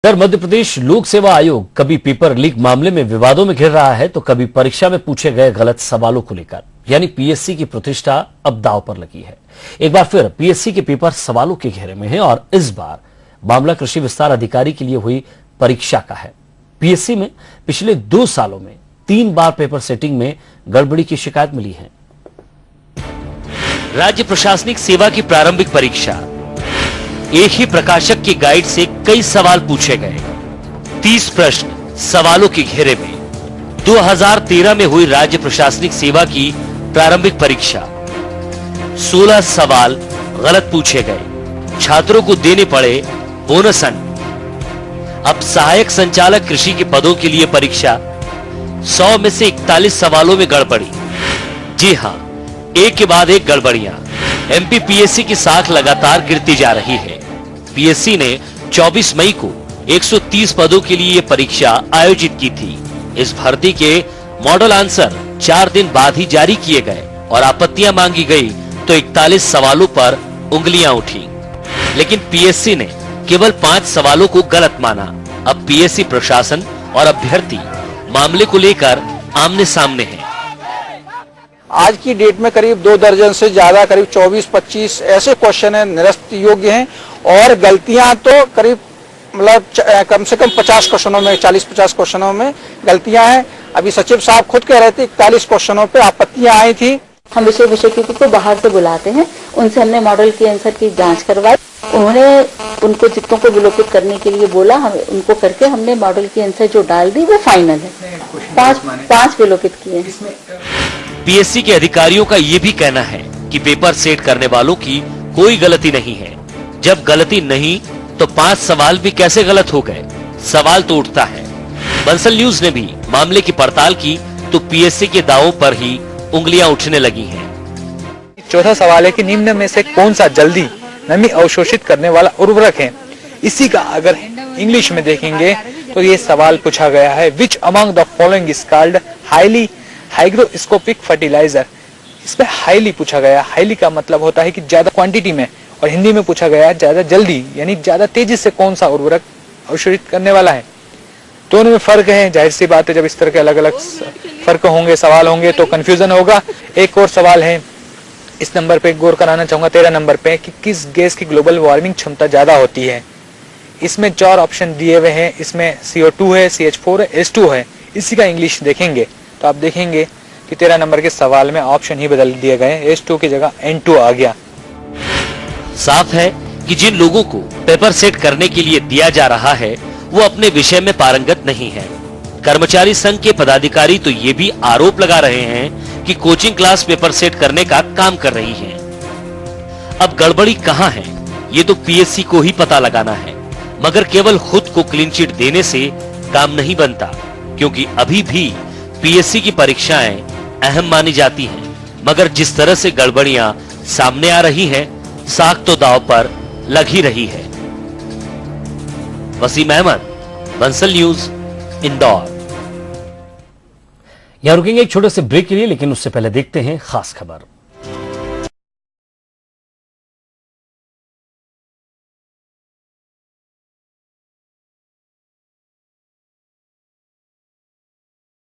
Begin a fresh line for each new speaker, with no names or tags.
अगर मध्य प्रदेश लोक सेवा आयोग कभी पेपर लीक मामले में विवादों में घिर रहा है तो कभी परीक्षा में पूछे गए गलत सवालों को लेकर, यानी पीएससी की प्रतिष्ठा अब दांव पर लगी है। एक बार फिर पीएससी के पेपर सवालों के घेरे में हैं और इस बार मामला कृषि विस्तार अधिकारी के लिए हुई परीक्षा का है। पीएससी में पिछले 2 सालों में 3 बार पेपर सेटिंग में गड़बड़ी की शिकायत मिली है। राज्य प्रशासनिक सेवा की प्रारंभिक परीक्षा, एक ही प्रकाशक की गाइड से कई सवाल पूछे गए। 30 प्रश्न सवालों के घेरे में। 2013 में हुई राज्य प्रशासनिक सेवा की प्रारंभिक परीक्षा, 16 सवाल गलत पूछे गए, छात्रों को देने पड़े बोनस अंक। अब सहायक संचालक कृषि के पदों के लिए परीक्षा, 100 में से 41 सवालों में गड़बड़ी। जी हां, एक के बाद एक गड़बड़ियां। एमपी पीएससी की साख लगातार गिरती जा रही है। पीएससी ने 24 मई को 130 पदों के लिए यह परीक्षा आयोजित की थी। इस भर्ती के मॉडल आंसर 4 दिन बाद ही जारी किए गए और आपत्तियां मांगी गई तो 41 सवालों पर उंगलियां उठी, लेकिन पीएससी ने केवल 5 सवालों को गलत माना। अब पीएससी प्रशासन और अभ्यर्थी मामले को लेकर आमने सामने हैं।
आज की डेट में करीब 2 दर्जन से ज्यादा, करीब 24-25 ऐसे क्वेश्चन है निरस्त योग्य हैं और गलतियां तो करीब मतलब कम से कम 50 क्वेश्चनों में, 40-50 क्वेश्चनों में गलतियां हैं। अभी सचिव साहब खुद कह रहे थे 41 क्वेश्चनों पे आपत्तियां आई थी।
हम विषय को बाहर से बुलाते हैं, उनसे हमने मॉडल के आंसर की जांच करवाई। उन्होंने उनको जितनों को विलोपित करने के लिए बोला, हम उनको करके हमने मॉडल की आंसर जो डाल दी वो फाइनल है। 5 विलोपित किए।
पीएससी के अधिकारियों का यह भी कहना है कि पेपर सेट करने वालों की कोई गलती नहीं है। जब गलती नहीं तो 5 सवाल भी कैसे गलत हो गए? सवाल तो उठता है। बंसल न्यूज ने भी मामले की पड़ताल की तो पीएससी के दावों पर ही उंगलियां उठने लगी हैं।
चौथा सवाल है कि निम्न में से कौन सा जल्दी नमी अवशोषित करने वाला उर्वरक है? इसी का अगर इंग्लिश में देखेंगे तो ये सवाल पूछा गया है, which among the following is called highly hygroscopic fertilizer. इसमें हाईली पूछा गया। हाईली का मतलब होता है कि ज्यादा क्वांटिटी में, और हिंदी में पूछा गया ज्यादा जल्दी, यानी ज्यादा तेजी से कौन सा उर्वरक अवशोषित करने वाला है। दोनों में फर्क है, जाहिर सी बात है। जब इस तरह के अलग अलग फर्क होंगे, सवाल होंगे तो कंफ्यूजन होगा। एक और सवाल है, इस नंबर पे गौर कराना चाहूंगा, 13 नंबर पे, कि किस गैस की ग्लोबल वार्मिंग क्षमता ज्यादा होती है। इसमें 4 ऑप्शन दिए हुए हैं। इसमें CO2 है, CH4 है, H2 है। इसी का इंग्लिश देखेंगे तो आप देखेंगे कि 13 नंबर के सवाल में ऑप्शन ही बदल दिए गए। H2 की जगह N2 आ गया।
साफ है कि जिन लोगों को पेपर सेट करने के लिए दिया जा रहा है वो अपने विषय में पारंगत नहीं है। कर्मचारी संघ के पदाधिकारी तो ये भी आरोप लगा रहे हैं कि कोचिंग क्लास पेपर सेट करने का काम कर रही है। अब गड़बड़ी कहां है ये तो पीएससी को ही पता लगाना है, मगर केवल खुद को क्लीन चिट देने से काम नहीं बनता, क्योंकि अभी भी पीएससी की परीक्षाएं अहम मानी जाती हैं। मगर जिस तरह से गड़बड़ियां सामने आ रही हैं, साख तो दांव पर लग ही रही है। वसीम अहमद, बंसल न्यूज, इंदौर। यहां रुकेंगे एक छोटे से ब्रेक के लिए, लेकिन उससे पहले देखते हैं खास खबर।